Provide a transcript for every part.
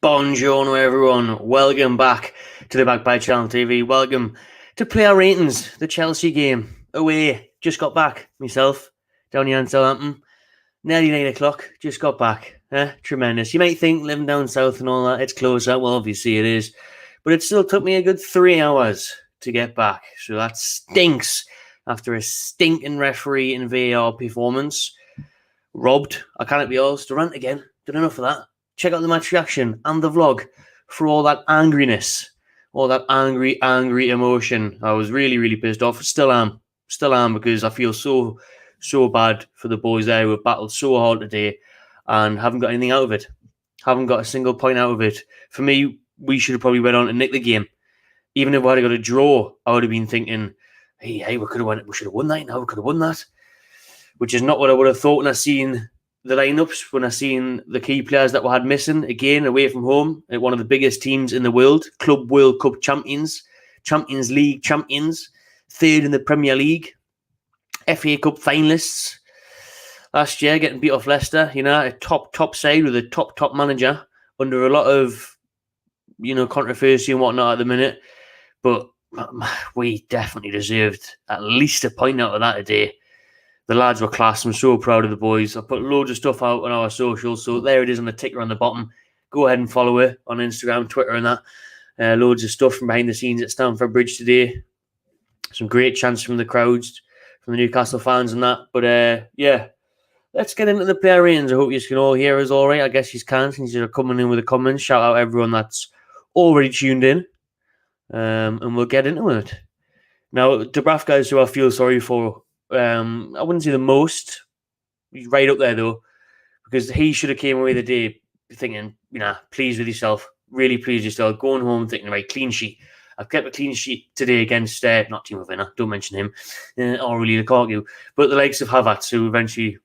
Buongiorno everyone, welcome back to the Back by Channel TV, welcome to Player Ratings, the Chelsea game, away, just got back, myself, down here in Southampton, nearly 9 o'clock, just got back, tremendous. You might think living down south and all that, it's closer, well obviously it is, but it still took me a good 3 hours to get back, so that stinks after a stinking referee and VAR performance. Robbed, I can't be arsed to rant again, done enough of that. Check out the match reaction and the vlog for all that angriness, all that angry emotion. I was really pissed off. Still am because I feel so bad for the boys there who have battled so hard today and haven't got anything out of it. Haven't got a single point out of it. For me, we should have probably went on to nick the game. Even if we had got a draw, I would have been thinking, hey, we should have won that now. We could have won that. Which is not what I would have thought when I seen the lineups, when I seen the key players that we had missing, again, away from home, at one of the biggest teams in the world, Club World Cup champions, Champions League champions, third in the Premier League, FA Cup finalists last year, getting beat off Leicester, a top side with a top manager under a lot of, controversy and whatnot at the minute. But we definitely deserved at least a point out of that today. The lads were class. I'm so proud of the boys. I put loads of stuff out on our socials, so there it is on the ticker on the bottom. Go ahead and follow it on Instagram, Twitter and that. Loads of stuff from behind the scenes at Stamford Bridge today. Some great chants from the crowds, from the Newcastle fans and that. But let's get into the player ratings. I hope you can all hear us all right. I guess you can since you're coming in with the comments. Shout out everyone that's already tuned in. And we'll get into it. Now, Dubravka is who I feel sorry for. I wouldn't say the most. He's right up there though, because he should have came away the day thinking, pleased with yourself, really pleased with yourself, going home thinking, right, clean sheet. I've kept a clean sheet today against not Timo Werner, don't mention him, or really Lukaku, but the likes of Havertz, who eventually,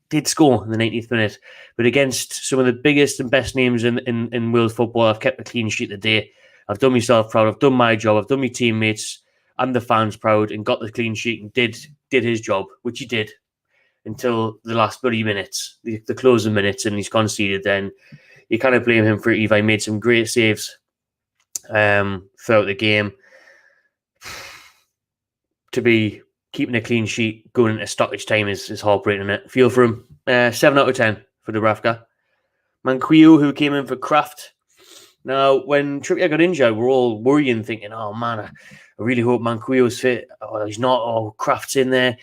did score in the 90th minute. But against some of the biggest and best names in world football, I've kept a clean sheet today. I've done myself proud. I've done my job. I've done my teammates and the fans proud, and got the clean sheet and did his job, which he did until the last 30 minutes, the closing minutes, and he's conceded. Then you kind of blame him for it. He made some great saves throughout the game. To be keeping a clean sheet going into stoppage time is heartbreaking. It feel for him. 7 out of 10 for Dubravka. Manquillo, who came in for Kraft. Now, when Trippier got injured, we're all worrying, thinking, oh man, I really hope Manquillo's fit. Oh, he's not. Oh, Kraft's in there.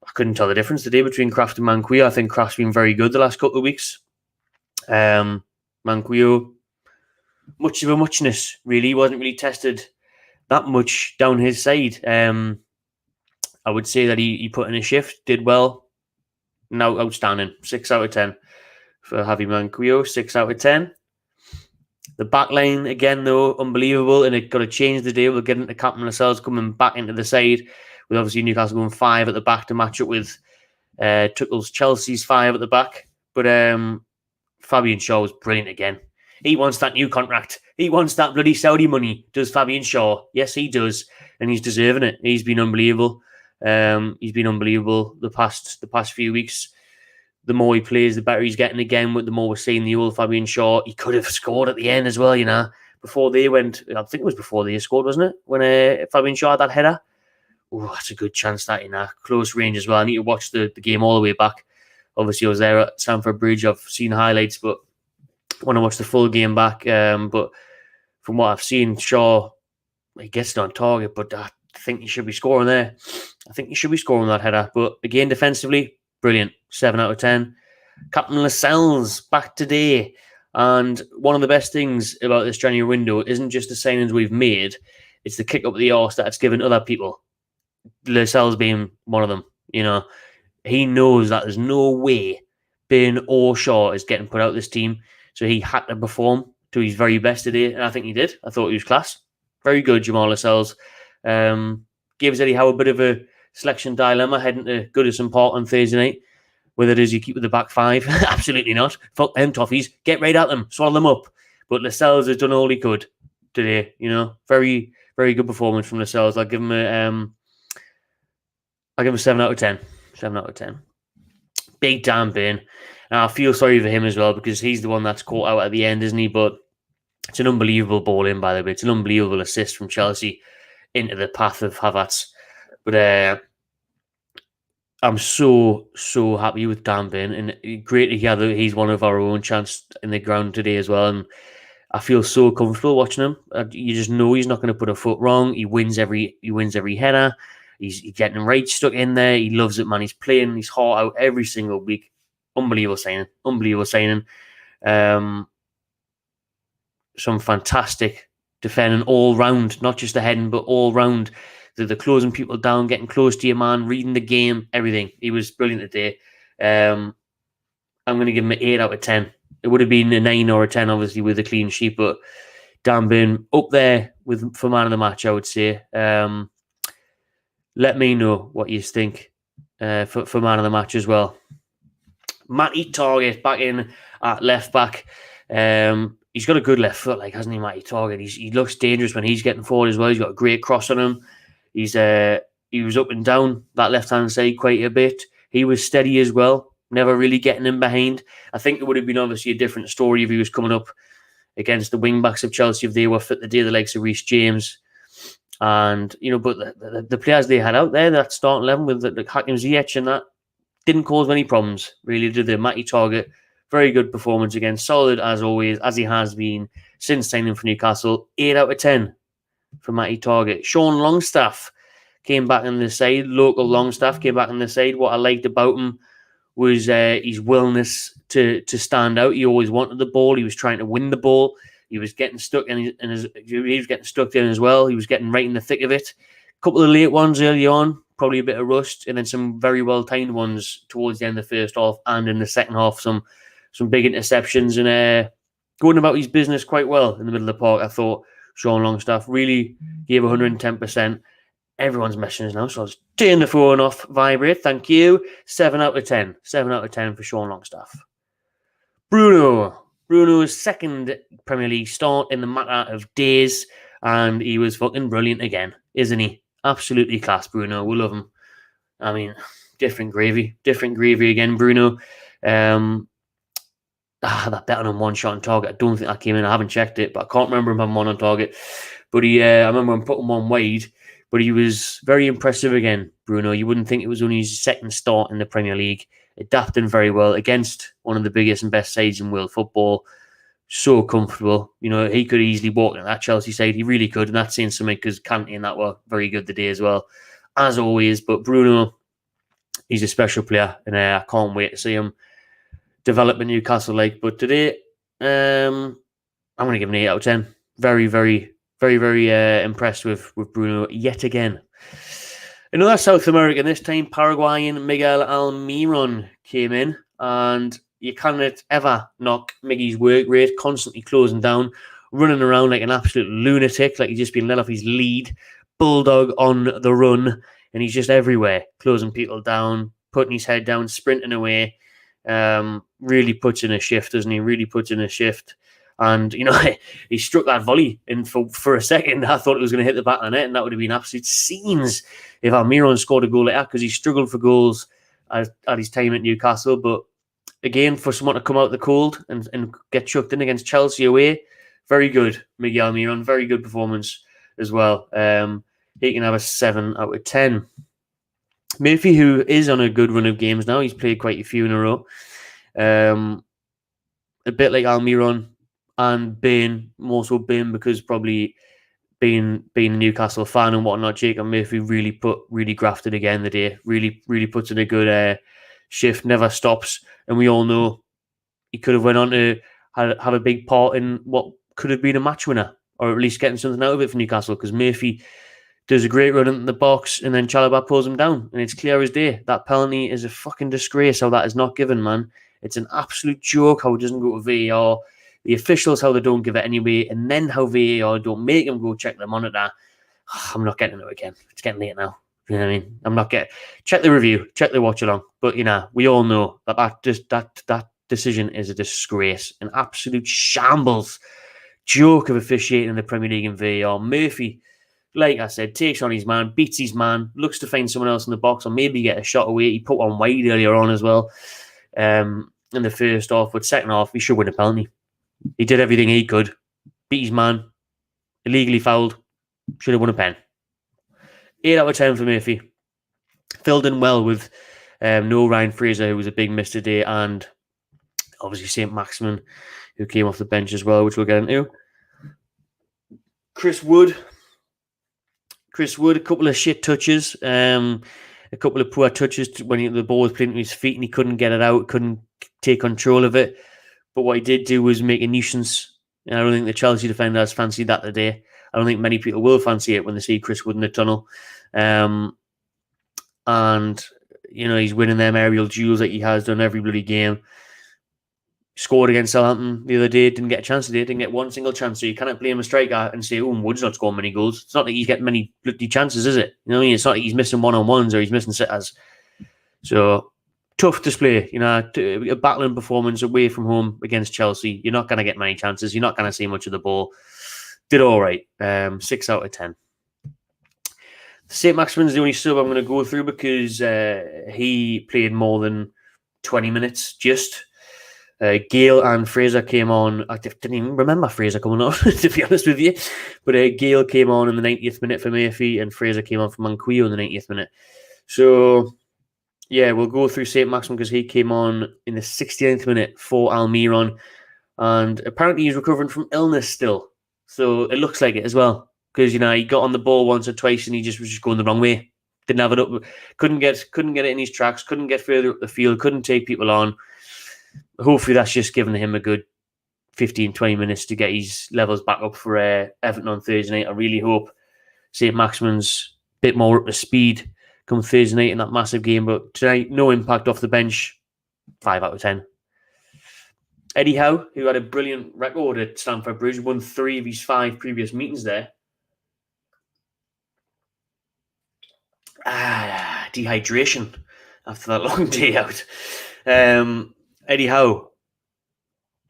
I couldn't tell the difference today between Kraft and Manquillo. I think Kraft's been very good the last couple of weeks. Manquillo, much of a muchness, really. He wasn't really tested that much down his side. I would say that he put in a shift, did well. Now outstanding. 6 out of 10 for Javi Manquillo. 6 out of 10. The back line, again, though, unbelievable, and it got to change the day. We'll get into Captain Lascelles coming back into the side, with obviously Newcastle going 5 at the back to match up with Tuchel's Chelsea's 5 at the back. But Fabian Shaw was brilliant again. He wants that new contract. He wants that bloody Saudi money, does Fabian Shaw. Yes, he does, and he's deserving it. He's been unbelievable. He's been unbelievable the past few weeks. The more he plays, the better he's getting again. With the more we're seeing the old Fabian Shaw, he could have scored at the end as well. Before they went, I think it was before they scored, wasn't it? When Fabian Shaw had that header. Oh, that's a good chance. That close range as well. I need to watch the game all the way back. Obviously, I was there at Stamford Bridge. I've seen highlights, but I want to watch the full game back. But from what I've seen, Shaw, he gets it on target, but I think he should be scoring there. I think he should be scoring that header. But again, defensively, brilliant. 7 out of 10. Captain Lascelles back today. And one of the best things about this January window isn't just the signings we've made, it's the kick up the arse that it's given other people. Lascelles being one of them. He knows that there's no way Byrne or Shaw is getting put out this team. So he had to perform to his very best today. And I think he did. I thought he was class. Very good, Jamal Lascelles. Gives Eddie Howe a bit of a selection dilemma heading to Goodison Park on Thursday night. Whether it is you keep with the back 5, absolutely not. Fuck them toffees. Get right at them. Swallow them up. But Lascelles has done all he could today. Very, very good performance from Lascelles. I'll give him a 7 out of 10. 7 out of 10. Big damn Byrne. And I feel sorry for him as well because he's the one that's caught out at the end, isn't he? But It's an unbelievable ball in, by the way. It's an unbelievable assist from Chelsea into the path of Havertz. But I'm so happy with Dan Burn, and great to hear that he's one of our own chance in the ground today as well. And I feel so comfortable watching him. You just know he's not going to put a foot wrong. He wins every header. He's getting right stuck in there. He loves it, man. He's playing his heart out every single week. Unbelievable signing. Some fantastic defending all round, not just the heading, but all round. The closing people down, getting close to your man, reading the game, everything. He was brilliant today. I'm going to give him an 8 out of 10. It would have been a 9 or a 10, obviously, with a clean sheet, but Dan Burn up there for man of the match, I would say. Let me know what you think for man of the match as well. Matty Target back in at left back. He's got a good left foot, hasn't he, Matty Target? He looks dangerous when he's getting forward as well. He's got a great cross on him. He was up and down that left-hand side quite a bit. He was steady as well, never really getting in behind. I think it would have been obviously a different story if he was coming up against the wing-backs of Chelsea, if they were fit the day, the likes of Reece James. And, but the players they had out there, that starting 11 with the Hakim Ziyech and that, didn't cause many problems, really, did they? Matty Target, very good performance again, solid as always, as he has been since signing for Newcastle. 8 out of 10 for Matty Target. Sean Longstaff came back on the side. Local Longstaff came back on the side. What I liked about him was his willingness to stand out. He always wanted the ball. He was trying to win the ball. He was getting stuck he was getting stuck in as well. He was getting right in the thick of it. A couple of late ones early on, probably a bit of rust, and then some very well timed ones towards the end of the first half and in the second half. Some big interceptions and going about his business quite well in the middle of the park. I thought Sean Longstaff really gave 110%. Everyone's messaging now, so I'll just turn the phone off, vibrate. Thank you. 7 out of 10. 7 out of 10 for Sean Longstaff. Bruno's second Premier League start in the matter of days, and he was fucking brilliant again, isn't he? Absolutely class, Bruno. We love him. I mean, different gravy again, Bruno. That bet on him one shot on target. I don't think that came in. I haven't checked it, but I can't remember him having one on target. But I remember him putting one wide. But he was very impressive again, Bruno. You wouldn't think it was only his second start in the Premier League. Adapting very well against one of the biggest and best sides in world football. So comfortable. He could easily walk in that Chelsea side. He really could. And that's saying something because Kante and that were very good today as well, as always. But Bruno, he's a special player. And I can't wait to see him develop in Newcastle. But today, I'm going to give him an 8 out of 10. Very, very, very, very impressed with Bruno yet again. Another South American, this time Paraguayan Miguel Almiron came in, and you cannot ever knock Miggy's work rate, constantly closing down, running around like an absolute lunatic, like he's just been let off his lead, bulldog on the run, and he's just everywhere, closing people down, putting his head down, sprinting away. Really puts in a shift, doesn't he? Really puts in a shift. And, he struck that volley, and for a second, I thought it was going to hit the back of the net, and that would have been absolute scenes if Almiron scored a goal like that, because he struggled for goals at his time at Newcastle. But again, for someone to come out of the cold and get chucked in against Chelsea away, very good, Miguel Almiron. Very good performance as well. He can have a 7 out of 10. Murphy, who is on a good run of games now, he's played quite a few in a row. A bit like Almiron and Bain, more so Bain, because probably being a Newcastle fan and whatnot, Jacob Murphy really grafted again the day. Really puts in a good shift, never stops. And we all know he could have went on to have a big part in what could have been a match winner, or at least getting something out of it for Newcastle, because Murphy does a great run in the box and then Chalobah pulls him down, and it's clear as day. That penalty is a fucking disgrace how that is not given, man. It's an absolute joke how it doesn't go to VAR. The officials, how they don't give it anyway, and then how VAR don't make them go check the monitor. I'm not getting into it again. It's getting late now. You know what I mean? I'm not getting... Check the review, check the watch along. But, we all know that decision is a disgrace, an absolute shambles, joke of officiating in the Premier League and VAR. Murphy, like I said, takes on his man, beats his man, looks to find someone else in the box, or maybe get a shot away. He put one wide earlier on as well in the first half, but second half, he should win a penalty. He did everything he could. beat his man, illegally fouled, should have won a pen. 8 out of 10 for Murphy. Filled in well with no Ryan Fraser, who was a big miss today, and obviously St. Maximin, who came off the bench as well, which we'll get into. Chris Wood, a couple of shit touches, a couple of poor touches when the ball was playing to his feet and he couldn't get it out, couldn't take control of it. But what he did do was make a nuisance. And I don't think the Chelsea defenders fancied that today. I don't think many people will fancy it when they see Chris Wood in the tunnel. And, he's winning them aerial duels like he has done every bloody game. Scored against Southampton the other day, didn't get a chance today, didn't get one single chance. So you cannot blame a striker and say, Wood's not scoring many goals. It's not like he's getting many bloody chances, is it? You know what I mean? It's not like he's missing one-on-ones or he's missing sitters. So, tough display, a battling performance away from home against Chelsea. You're not going to get many chances. You're not going to see much of the ball. Did all right. 6 out of 10. St. Maximin's the only sub I'm going to go through because he played more than 20 minutes just. Gale and Fraser came on. I didn't even remember Fraser coming on, to be honest with you. But Gale came on in the 90th minute for Murphy and Fraser came on for Manquillo in the 90th minute. So, yeah, we'll go through St. Maximin because he came on in the 69th minute for Almiron. And apparently he's recovering from illness still. So it looks like it as well. Because, he got on the ball once or twice and he was just going the wrong way. Didn't have it up. Couldn't get it in his tracks. Couldn't get further up the field. Couldn't take people on. Hopefully that's just given him a good 15, 20 minutes to get his levels back up for Everton on Thursday night. I really hope St. Maximin's a bit more up to speed come Thursday night in that massive game. But tonight, no impact off the bench. 5 out of 10. Eddie Howe, who had a brilliant record at Stamford Bridge, won 3 of his 5 previous meetings there. Dehydration after that long day out. Eddie Howe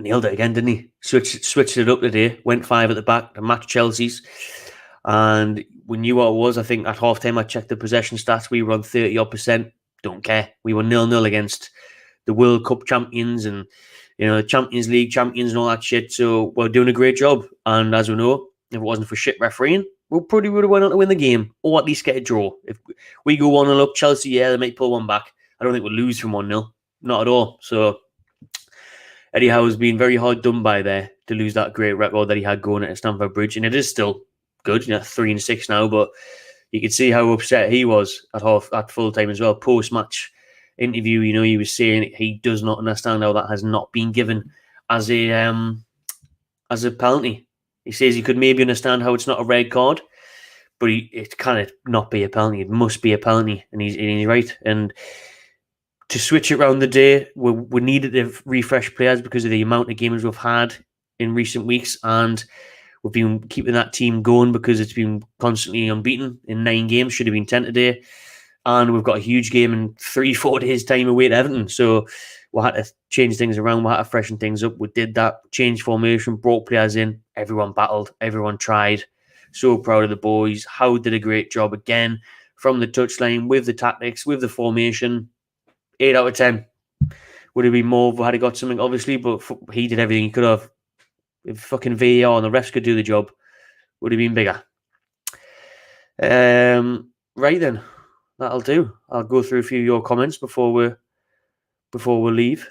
nailed it again, didn't he? Switched it up today. Went 5 at the back to match Chelsea's. And we knew what it was. I think at half-time I checked the possession stats. We were on 30-odd%. Don't care. We were 0-0 against the World Cup champions and, Champions League champions and all that shit. So we're doing a great job. And as we know, if it wasn't for shit refereeing, we probably would have went on to win the game or at least get a draw. If we go 1-0 up, Chelsea, yeah, they might pull one back. I don't think we'll lose from 1-0. Not at all. So Eddie Howe's been very hard done by there to lose that great record that he had going at Stamford Bridge. And it is still good, 3-6 now, but you could see how upset he was at full time as well. Post-match interview, he was saying he does not understand how that has not been given as a penalty. He says he could maybe understand how it's not a red card, but it cannot not be a penalty. It must be a penalty, and he's right. And to switch it around the day, we needed to refresh players because of the amount of games we've had in recent weeks, and we've been keeping that team going because it's been constantly unbeaten in 9 games. Should have been 10 today, and we've got a huge game in 3-4 days' time away at Everton. So we had to change things around. We had to freshen things up. We did that. Changed formation, brought players in. Everyone battled. Everyone tried. So proud of the boys. Howe did a great job again from the touchline with the tactics, with the formation. 8 out of 10. Would have been more if we had got something, obviously, but he did everything he could have. If fucking VAR and the refs could do the job, would have been bigger. Right then, that'll do. I'll go through a few of your comments before we leave.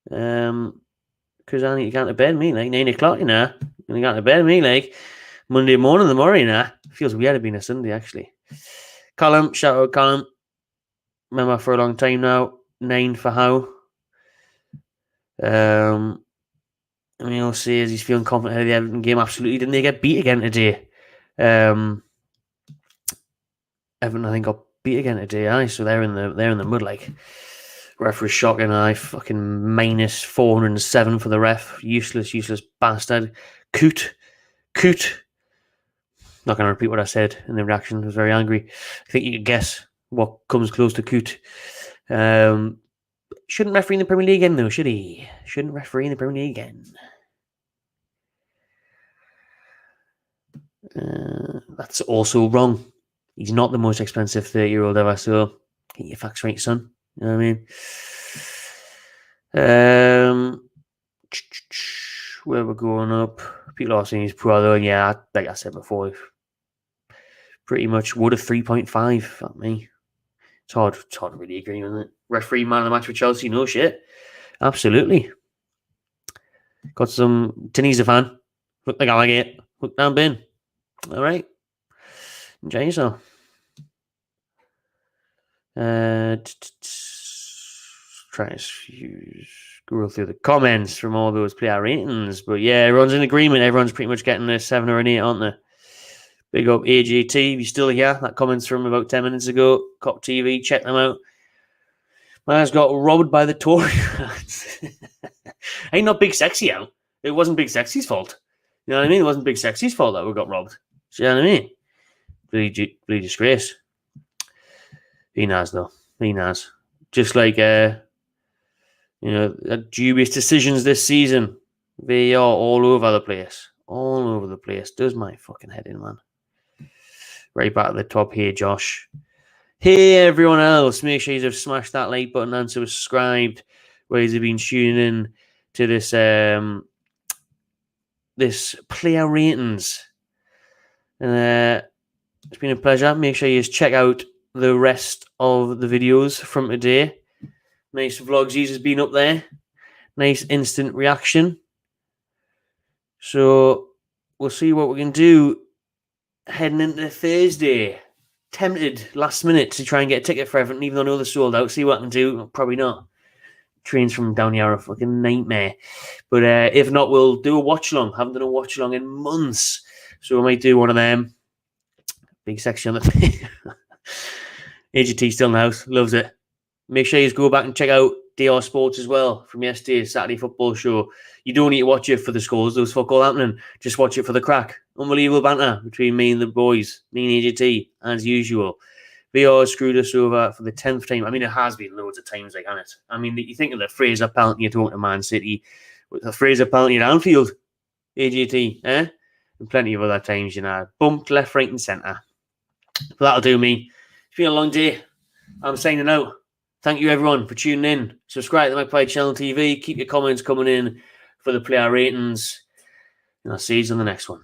Because I need to go to bed, me, 9 o'clock, I'm going to go to bed, me, Monday morning, the morning, Feels weird being a Sunday, actually. Colin, shout out Colin. Remember for a long time now. 9 for Howe. He'll say as he's feeling confident of the Everton game. Absolutely. Didn't they get beat again today? Everton, I think, got beat again today, so they're in the mud, Referee shocking, fucking minus 407 for the ref. Useless bastard. Coot. Not going to repeat what I said in the reaction. I was very angry. I think you could guess what comes close to Coot. Shouldn't referee in the Premier League again, though, should he? Shouldn't referee in the Premier League again. That's also wrong. He's not the most expensive 30-year-old ever, so get your facts right, son. You know what I mean? Where we're going up. People are saying he's poor though, and yeah, like I said before, pretty much would a 3.5 for me. It's hard to really agree with it. Referee man of the match for Chelsea, no shit. Absolutely. Got some Tinny's a fan. Look like I like it. Look down bin. Alright. Enjoy yourself. Try to scroll through the comments from all those player ratings. But yeah, everyone's in agreement. Everyone's pretty much getting a 7 or an 8, aren't they? Big up AJT, if you're still here. That comment's from about 10 minutes ago. Cop TV, check them out. Man's got robbed by the Tory. Ain't not Big Sexy out. It wasn't Big Sexy's fault. You know what I mean? It wasn't Big Sexy's fault that we got robbed. You know what I mean? Bloody disgrace. He knows, though. He knows. Just like, dubious decisions this season. They are all over the place. All over the place. Does my fucking head in, man. Right back at the top here, Josh. Hey, everyone else. Make sure you've smashed that like button and subscribed. Where you've been tuning in to this this player ratings. And it's been a pleasure. Make sure you check out the rest of the videos from today. Nice vlogs has been up there. Nice instant reaction. So we'll see what we can do heading into Thursday. Tempted last minute to try and get a ticket for everything, even though I know they're sold out. See what I can do. Probably not. Trains from down here are a fucking nightmare. But if not, we'll do a watch along. Haven't done a watch along in months. So we might do one of them. Big section on the AGT still in the house. Loves it. Make sure you go back and check out DR Sports as well from yesterday's Saturday football show. You don't need to watch it for the scores. Those fuck all happening. Just watch it for the crack. Unbelievable banter between me and the boys. Me and AGT, as usual. VR screwed us over for the 10th time. I mean, it has been loads of times, like, hasn't it? I mean, you think of the Fraser penalty you're talking to Man City, with the Fraser penalty at Anfield, AGT, eh? And plenty of other times, bumped left, right, and centre. But that'll do me. It's been a long day. I'm signing out. Thank you, everyone, for tuning in. Subscribe to Magpie Channel TV. Keep your comments coming in for the player ratings. And I'll see you on the next one.